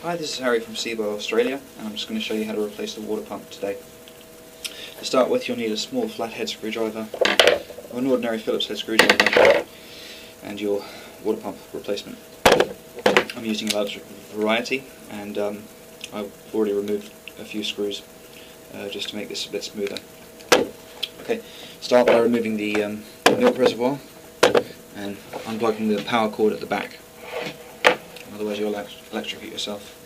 Hi, this is Harry from Seabow, Australia, and I'm just going to show you how to replace the water pump today. To start with, you'll need a small flathead screwdriver, or an ordinary Phillips head screwdriver, and your water pump replacement. I'm using a large variety, and I've already removed a few screws just to make this a bit smoother. Okay, start by removing the milk reservoir and unplugging the power cord at the back. Otherwise you'll electrocute yourself.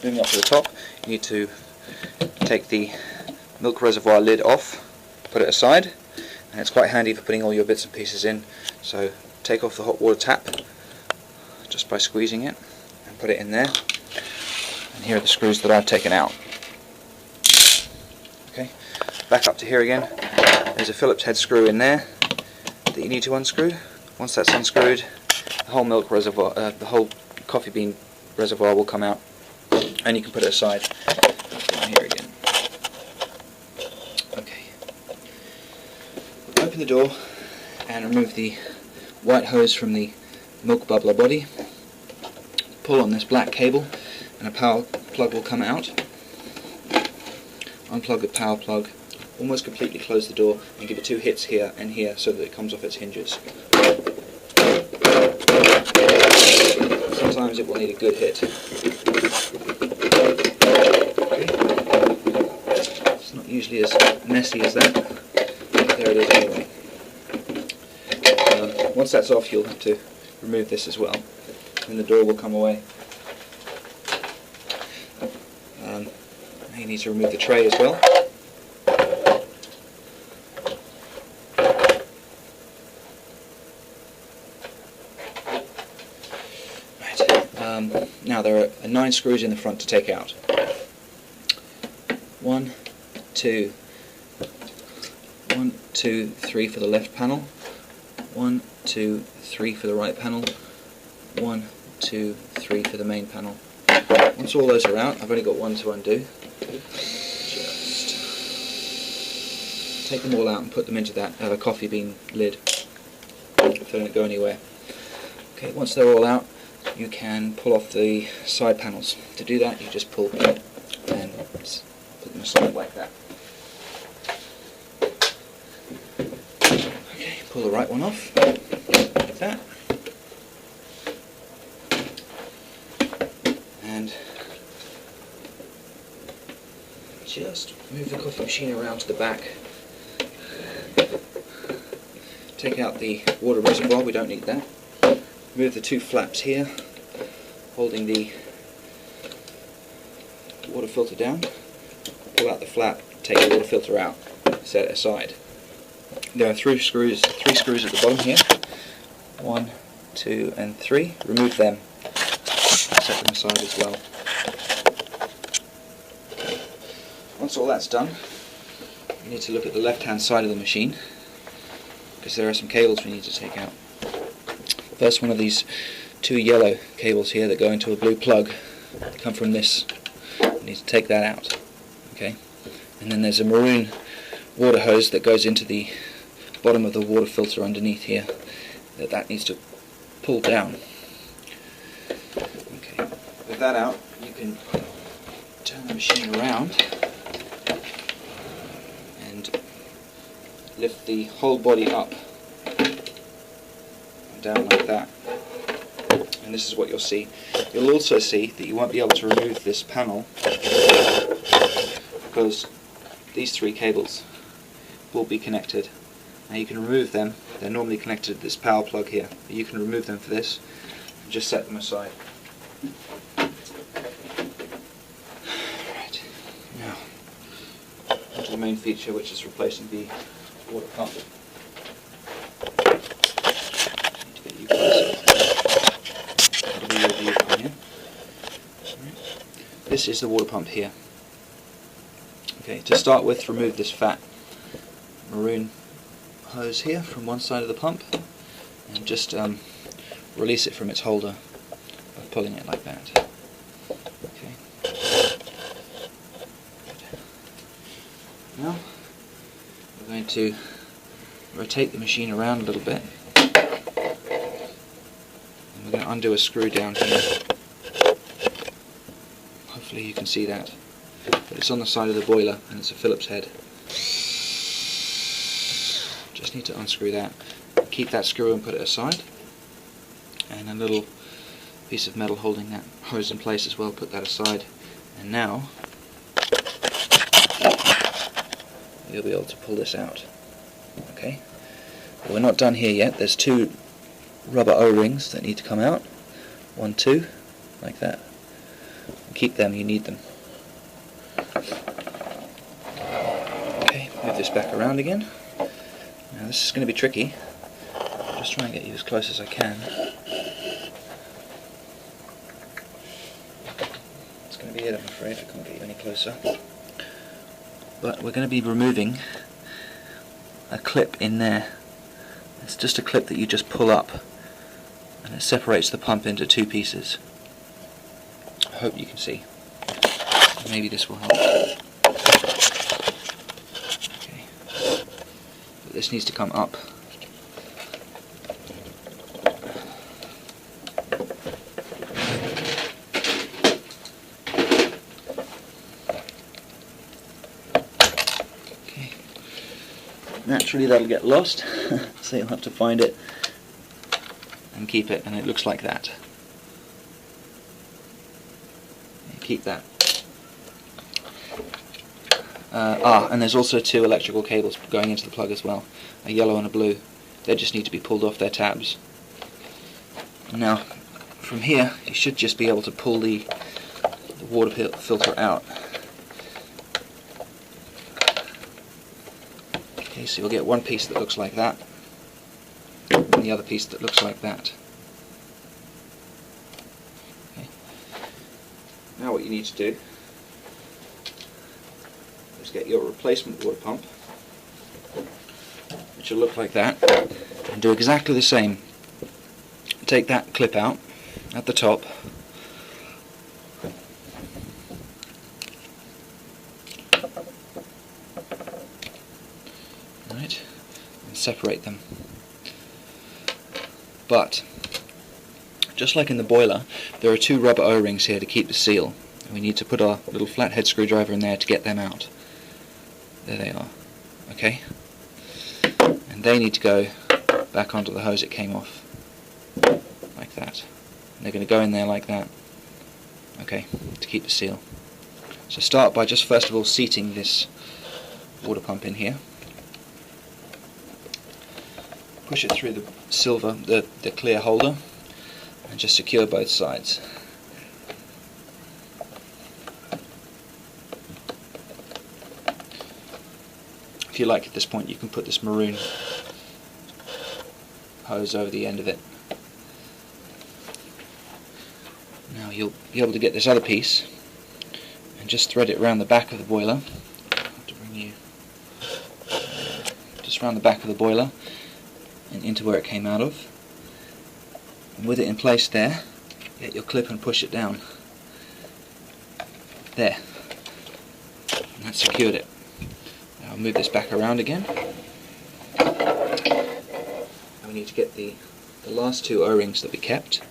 Moving up to the top, you need to take the milk reservoir lid off, put it aside, and it's quite handy for putting all your bits and pieces in. So take off the hot water tap just by squeezing it and put it in there. And here are the screws that I've taken out. Okay, back up to here again. There's a Phillips head screw in there that you need to unscrew. Once that's unscrewed, the whole milk reservoir, the whole coffee bean reservoir will come out, and you can put it aside. Down here again. Okay. Open the door and remove the white hose from the milk bubbler body. Pull on this black cable, and a power plug will come out. Unplug the power plug. Almost completely close the door and give it 2 hits here and here so that it comes off its hinges. Sometimes it will need a good hit. Okay. It's not usually as messy as that. There it is anyway. Once that's off, you'll have to remove this as well, and the door will come away. Now you need to remove the tray as well. Now there are 9 screws in the front to take out. 1, 2, 3 for the left panel. 1, 2, 3 for the right panel. 1, 2, 3 for the main panel. Once all those are out, I've only got one to undo. Just take them all out and put them into that coffee bean lid, so they don't go anywhere. Okay, once they're all out, you can pull off the side panels. To do that, you just pull and put them aside like that. Okay, pull the right one off, like that. And just move the coffee machine around to the back. Take out the water reservoir, we don't need that. Remove the 2 flaps here, holding the water filter down. Pull out the flap, take the water filter out, set it aside. There are 3 screws at the bottom here. 1, 2 and 3. Remove them. Set them aside as well. Once all that's done, you need to look at the left hand side of the machine, because there are some cables we need to take out. First, one of these 2 yellow cables here that go into a blue plug come from this. You need to take that out. Okay, and then there's a maroon water hose that goes into the bottom of the water filter underneath here. That needs to pull down. Okay, with that out, you can turn the machine around and lift the whole body up. Down like that, and this is what you'll see. You'll also see that you won't be able to remove this panel because these 3 cables will be connected. Now you can remove them. They're normally connected to this power plug here, but you can remove them for this and just set them aside. Right. Now onto the main feature, which is replacing the water pump. This is the water pump here. Okay, to start with, remove this fat maroon hose here from one side of the pump and just release it from its holder by pulling it like that. Okay. Now we're going to rotate the machine around a little bit. We're going to undo a screw down here. Hopefully you can see that. But it's on the side of the boiler and it's a Phillips head. Just need to unscrew that. Keep that screw and put it aside. And a little piece of metal holding that hose in place as well, put that aside. And now you'll be able to pull this out. Okay? But we're not done here yet. There's two rubber O-rings that need to come out. 1, 2, like that. Keep them, you need them. Okay, move this back around again. Now this is going to be tricky. I'll just try and get you as close as I can. It's going to be it, I'm afraid. I can't get you any closer. But we're going to be removing a clip in there. It's just a clip that you just pull up and it separates the pump into two pieces. I hope you can see. Maybe this will help. Okay. But this needs to come up. Okay. Naturally that'll get lost, so you'll have to find it and keep it, and it looks like that. Keep that. And there's also two electrical cables going into the plug as well, a yellow and a blue. They just need to be pulled off their tabs. Now, from here, you should just be able to pull the water filter out. Okay, so you'll get one piece that looks like that, and the other piece that looks like that. Okay. Now what you need to do is get your replacement water pump, which will look like that, and do exactly the same. Take that clip out at the top, right, and separate them. But just like in the boiler, there are two rubber O-rings here to keep the seal, and we need to put our little flathead screwdriver in there to get them out. There they are. Okay? And they need to go back onto the hose it came off. Like that. And they're going to go in there like that. Okay, to keep the seal. So start by just first of all seating this water pump in here. Push it through the clear holder, and just secure both sides. If you like, at this point you can put this maroon hose over the end of it. Now you'll be able to get this other piece and just thread it around the back of the boiler. I'll have to bring you just around the back of the boiler and into where it came out of. And with it in place there, get your clip and push it down. There. And that secured it. Now I'll move this back around again. And we need to get the last two O-rings that we kept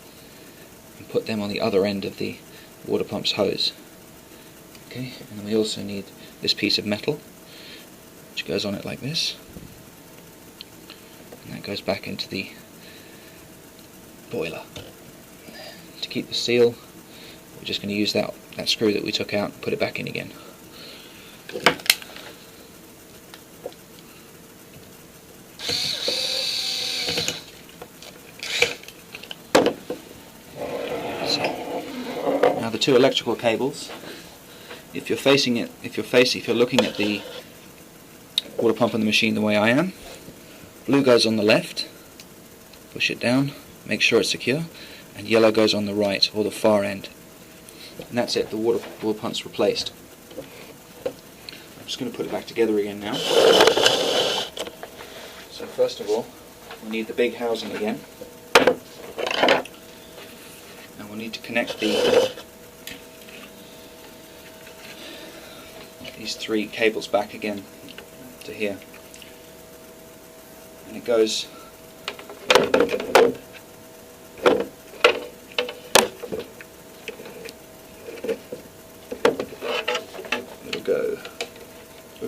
and put them on the other end of the water pump's hose. Okay, and then we also need this piece of metal which goes on it like this. And that goes back into the boiler. To keep the seal, we're just going to use that screw that we took out and put it back in again. So, now the two electrical cables. If you're looking at the water pump on the machine the way I am, blue goes on the left, push it down, make sure it's secure, and yellow goes on the right, or the far end. And that's it, the water pump's replaced. I'm just going to put it back together again now. So first of all, we need the big housing again. And we'll need to connect these three cables back again to here. And it goes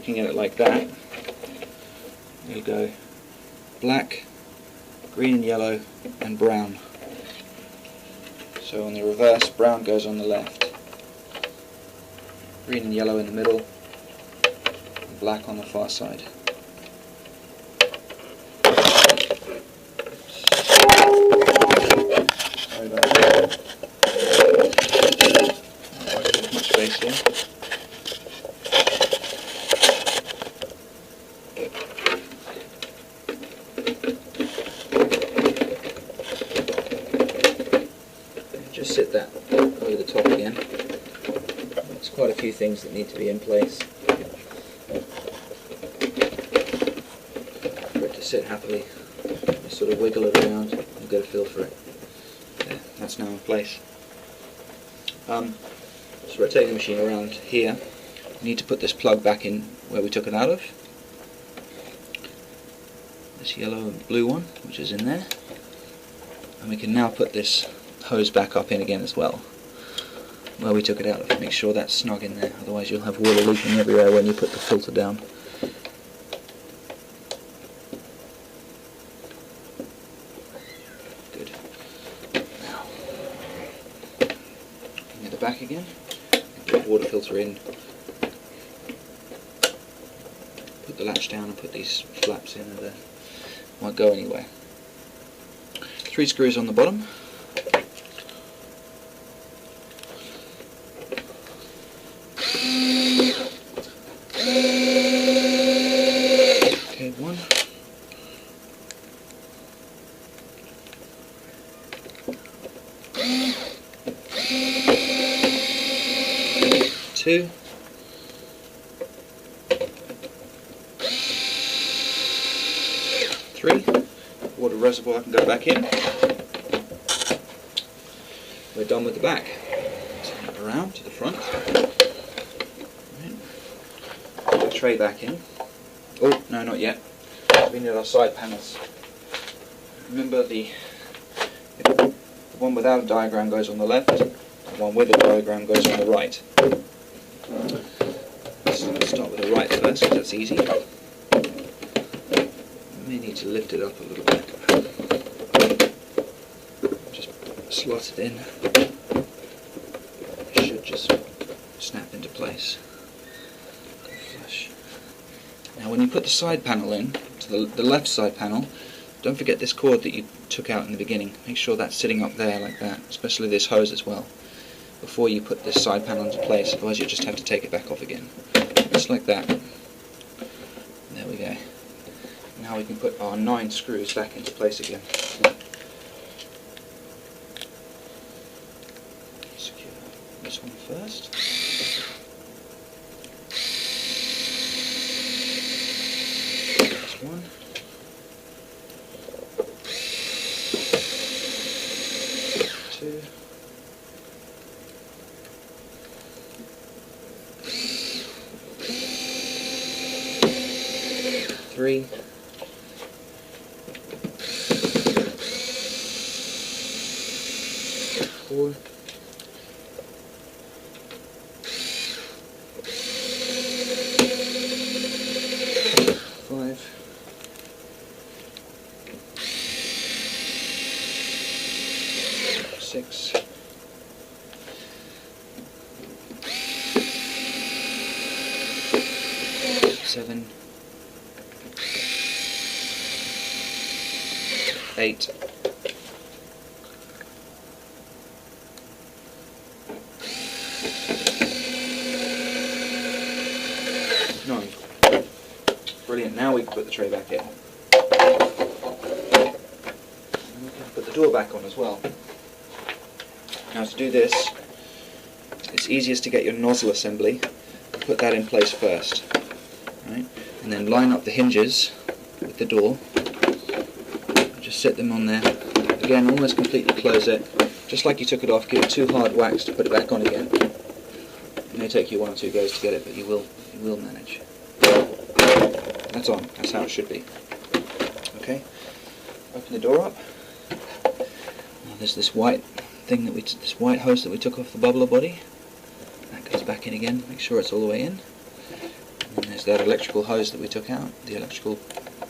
looking at it like that, you'll go black, green and yellow, and brown. So on the reverse, brown goes on the left, green and yellow in the middle, and black on the far side. Sorry about that. Not much space here. Just sit that over the top again. There's quite a few things that need to be in place for it to sit happily. Just sort of wiggle it around and get a feel for it. There, that's now in place. So rotating the machine around here, we need to put this plug back in where we took it out of. This yellow and blue one, which is in there. And we can now put this hose back up in again as well, where we took it out of. Make sure that's snug in there, otherwise you'll have water leaking everywhere when you put the filter down. Good. Now, at the back again, put the water filter in, put the latch down and put these flaps in, and they won't go anywhere. 3 screws on the bottom. Okay, 1. 2. 3. Water reservoir can go back in. We're done with the back. Turn it around to the front. Put the tray back in. Oh, no, not yet. We need our side panels. Remember, the one without a diagram goes on the left, the one with a diagram goes on the right. So let's start with the right first, because that's easy. We may need to lift it up a little bit. Just slot it in. It should just snap into place. Flush. Now when you put the side panel in, to the left side panel, don't forget this cord that you took out in the beginning. Make sure that's sitting up there like that, especially this hose as well, before you put this side panel into place, otherwise you just have to take it back off again. Just like that. There we go. Now we can put our 9 screws back into place again. Secure this one first. This one. 2. 3. 4. 5. 6. 7. 8. 9. Brilliant, now we can put the tray back in. And we can put the door back on as well. Now to do this, it's easiest to get your nozzle assembly, put that in place first. Right? And then line up the hinges with the door. Just set them on there. Again, almost completely close it. Just like you took it off, give it 2 hard whacks to put it back on again. It may take you 1 or 2 goes to get it, but you will manage. That's on. That's how it should be. Okay. Open the door up. Now there's this white thing this white hose that we took off the bubbler body. That goes back in again. Make sure it's all the way in. And then is that electrical hose that we took out, the electrical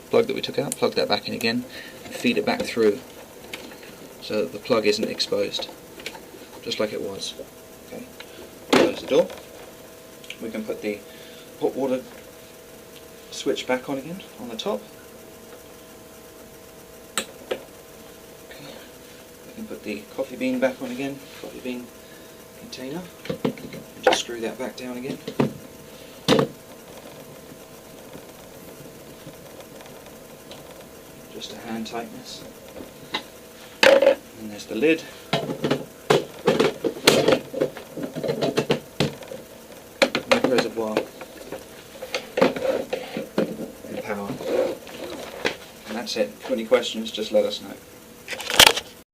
plug that we took out. Plug that back in again and feed it back through so that the plug isn't exposed, just like it was. Okay. Close the door. We can put the hot water switch back on again on the top. Okay. We can put the coffee bean back on again, coffee bean container, and just screw that back down again. Just a hand tightness. And there's the lid. And the reservoir and power. And that's it. If you've got any questions, just let us know.